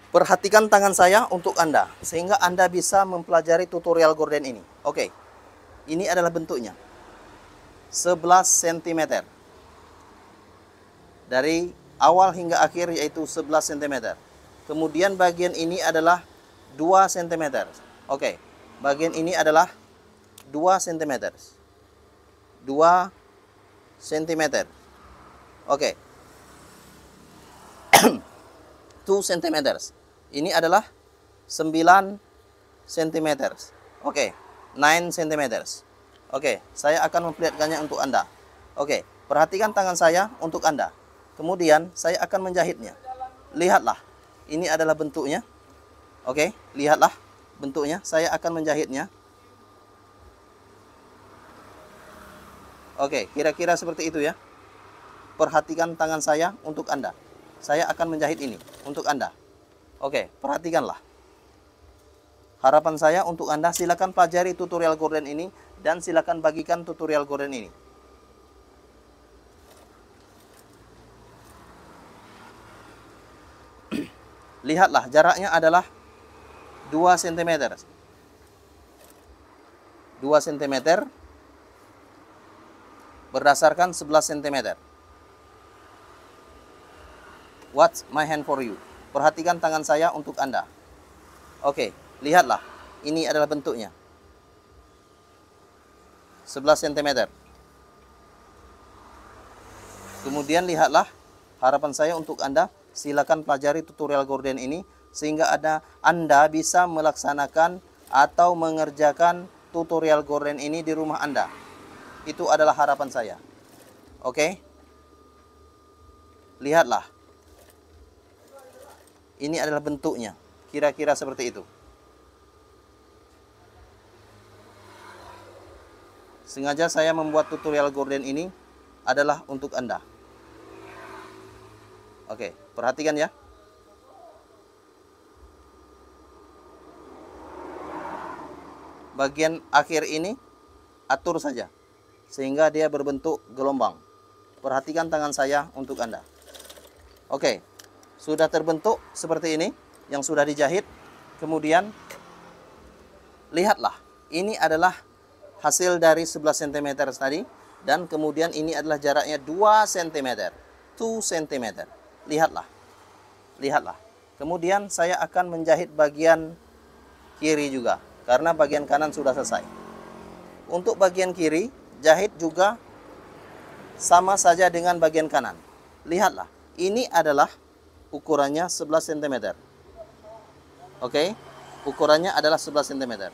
Perhatikan tangan saya untuk Anda, sehingga Anda bisa mempelajari tutorial gorden ini. Oke, ini adalah bentuknya. 11 cm. Dari awal hingga akhir yaitu 11 cm. Kemudian bagian ini adalah 2 cm. Oke, bagian ini adalah 2 cm. 2 cm. Oke. 2 cm. Ini adalah 9 cm. Oke, 9 cm. Oke, saya akan memperlihatkannya untuk Anda. Oke, perhatikan tangan saya untuk Anda. Kemudian saya akan menjahitnya. Lihatlah, ini adalah bentuknya. Oke, lihatlah bentuknya. Saya akan menjahitnya. Oke, kira-kira seperti itu ya. Perhatikan tangan saya untuk Anda. Saya akan menjahit ini untuk Anda. Oke, perhatikanlah. Harapan saya untuk Anda, silakan pelajari tutorial gorden ini dan silakan bagikan tutorial gorden ini. Lihatlah, jaraknya adalah 2 cm. 2 cm berdasarkan 11 cm. What's my hand for you? Perhatikan tangan saya untuk Anda. Oke, lihatlah. Ini adalah bentuknya. 11 cm. Kemudian lihatlah, harapan saya untuk Anda, silakan pelajari tutorial gorden ini sehingga Anda bisa melaksanakan atau mengerjakan tutorial gorden ini di rumah Anda. Itu adalah harapan saya. Oke? Lihatlah. Ini adalah bentuknya. Kira-kira seperti itu. Sengaja saya membuat tutorial gorden ini adalah untuk Anda. Oke, perhatikan ya. Bagian akhir ini atur saja sehingga dia berbentuk gelombang. Perhatikan tangan saya untuk Anda. Oke, sudah terbentuk seperti ini yang sudah dijahit. Kemudian lihatlah, ini adalah hasil dari 11 cm tadi, dan kemudian ini adalah jaraknya 2 cm. 2 cm. Lihatlah. Lihatlah. Kemudian saya akan menjahit bagian kiri juga karena bagian kanan sudah selesai. Untuk bagian kiri, jahit juga sama saja dengan bagian kanan. Lihatlah, ini adalah ukurannya 11 cm. Oke, ukurannya adalah 11 cm.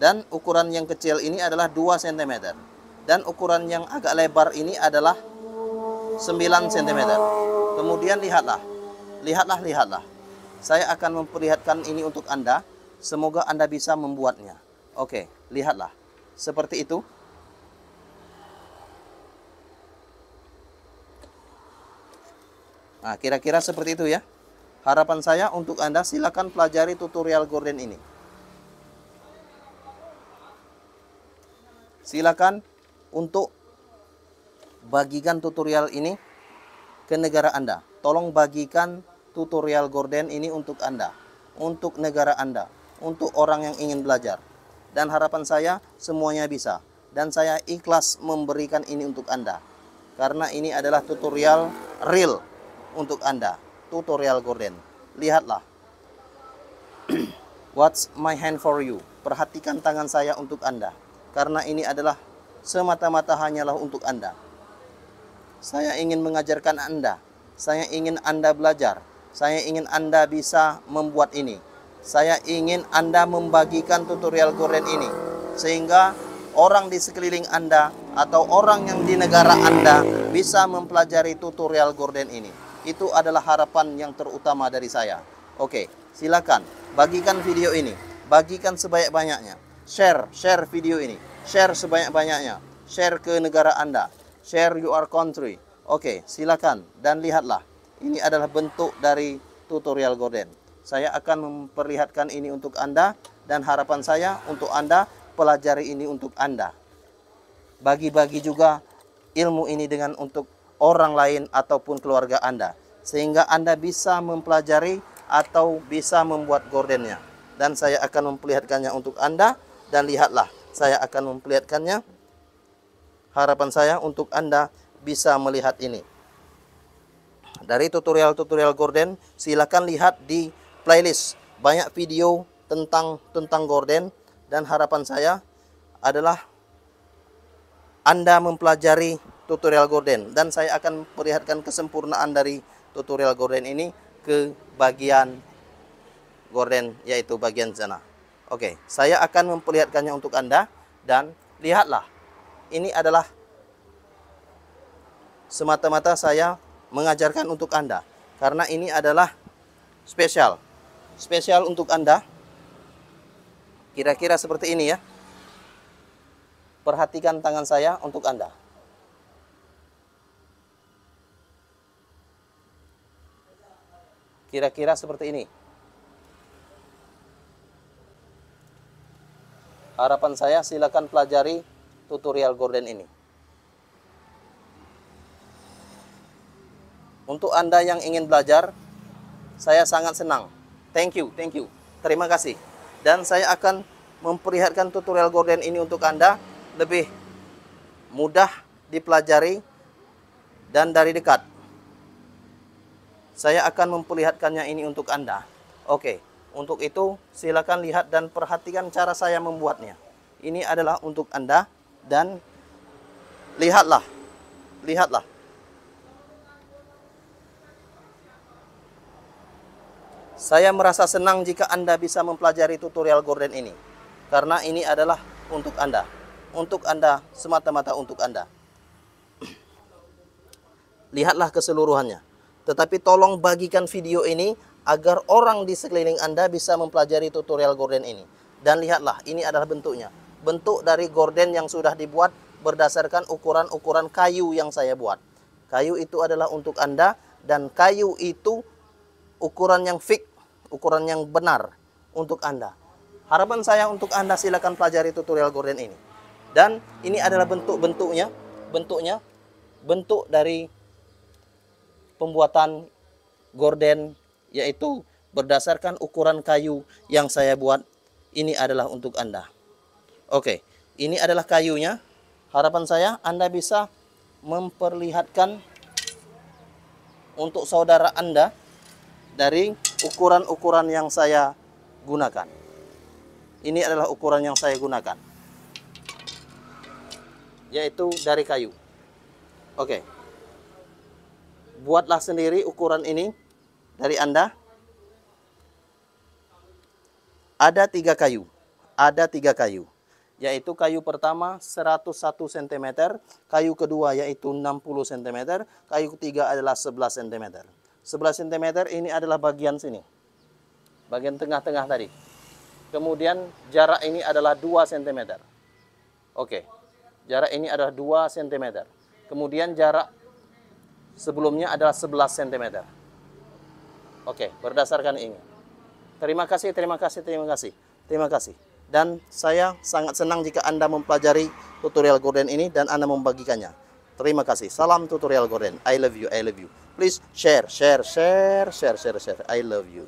Dan ukuran yang kecil ini adalah 2 cm. Dan ukuran yang agak lebar ini adalah 9 cm. Kemudian lihatlah. Lihatlah. Saya akan memperlihatkan ini untuk Anda. Semoga Anda bisa membuatnya. Oke, lihatlah. Seperti itu. Nah, kira-kira seperti itu ya. Harapan saya untuk Anda, silakan pelajari tutorial gorden ini. Silakan untuk bagikan tutorial ini ke negara Anda. Tolong bagikan tutorial gorden ini untuk Anda, untuk negara Anda, untuk orang yang ingin belajar. Dan harapan saya semuanya bisa. Dan saya ikhlas memberikan ini untuk Anda. Karena ini adalah tutorial real untuk Anda, tutorial gorden. Lihatlah. What's my hand for you? Perhatikan tangan saya untuk Anda. Karena ini adalah semata-mata hanyalah untuk Anda. Saya ingin mengajarkan Anda. Saya ingin Anda belajar. Saya ingin Anda bisa membuat ini. Saya ingin Anda membagikan tutorial gorden ini. Sehingga orang di sekeliling Anda atau orang yang di negara Anda bisa mempelajari tutorial gorden ini. Itu adalah harapan yang terutama dari saya. Oke, silakan bagikan video ini. Bagikan sebanyak-banyaknya. Share video ini. Share sebanyak-banyaknya. Share ke negara Anda. Share your country. Oke, silakan dan lihatlah. Ini adalah bentuk dari tutorial gorden. Saya akan memperlihatkan ini untuk Anda dan harapan saya untuk Anda pelajari ini untuk Anda. Bagi-bagi juga ilmu ini untuk orang lain ataupun keluarga Anda. Sehingga Anda bisa mempelajari atau bisa membuat gordennya. Dan saya akan memperlihatkannya untuk Anda. Dan lihatlah, saya akan memperlihatkannya. Harapan saya untuk Anda bisa melihat ini. Dari tutorial-tutorial gorden, silakan lihat di playlist. Banyak video tentang gorden. Dan harapan saya adalah Anda mempelajari tutorial gorden. Dan saya akan perlihatkan kesempurnaan dari tutorial gorden ini ke bagian gorden, yaitu bagian sana. Oke, saya akan memperlihatkannya untuk Anda. Dan lihatlah, ini adalah semata-mata saya mengajarkan untuk Anda. Karena ini adalah spesial untuk Anda. Kira-kira seperti ini ya. Perhatikan tangan saya untuk Anda. Kira-kira seperti ini. Harapan saya silakan pelajari tutorial gorden ini. Untuk Anda yang ingin belajar, saya sangat senang. Thank you. Terima kasih. Dan saya akan memperlihatkan tutorial gorden ini untuk Anda lebih mudah dipelajari dan dari dekat. Saya akan memperlihatkannya ini untuk Anda. Oke, untuk itu silakan lihat dan perhatikan cara saya membuatnya. Ini adalah untuk Anda dan lihatlah. Saya merasa senang jika Anda bisa mempelajari tutorial gorden ini. Karena ini adalah untuk Anda. Untuk Anda, semata-mata untuk Anda. Lihatlah keseluruhannya. Tetapi tolong bagikan video ini agar orang di sekeliling Anda bisa mempelajari tutorial gorden ini. Dan lihatlah, ini adalah bentuknya. Bentuk dari gorden yang sudah dibuat berdasarkan ukuran-ukuran kayu yang saya buat. Kayu itu adalah untuk Anda dan kayu itu ukuran yang fix, ukuran yang benar untuk Anda. Harapan saya untuk Anda silakan pelajari tutorial gorden ini. Dan ini adalah bentuknya, bentuk dari pembuatan gorden, yaitu berdasarkan ukuran kayu yang saya buat. Ini adalah untuk Anda. Oke, ini adalah kayunya. Harapan saya Anda bisa memperlihatkan untuk saudara Anda dari ukuran-ukuran yang saya gunakan. Ini adalah ukuran yang saya gunakan, yaitu dari kayu. Oke. Buatlah sendiri ukuran ini dari Anda. Ada 3 kayu. Yaitu kayu pertama 101 cm, kayu kedua yaitu 60 cm, kayu ketiga adalah 11 cm. 11 cm ini adalah bagian sini. Bagian tengah-tengah tadi. Kemudian jarak ini adalah 2 cm. Oke. Jarak ini adalah 2 cm. Kemudian jarak sebelumnya adalah 11 cm. Oke, berdasarkan ini. Terima kasih. Dan saya sangat senang jika Anda mempelajari tutorial gorden ini dan Anda membagikannya. Terima kasih. Salam tutorial gorden. I love you. Please share. I love you.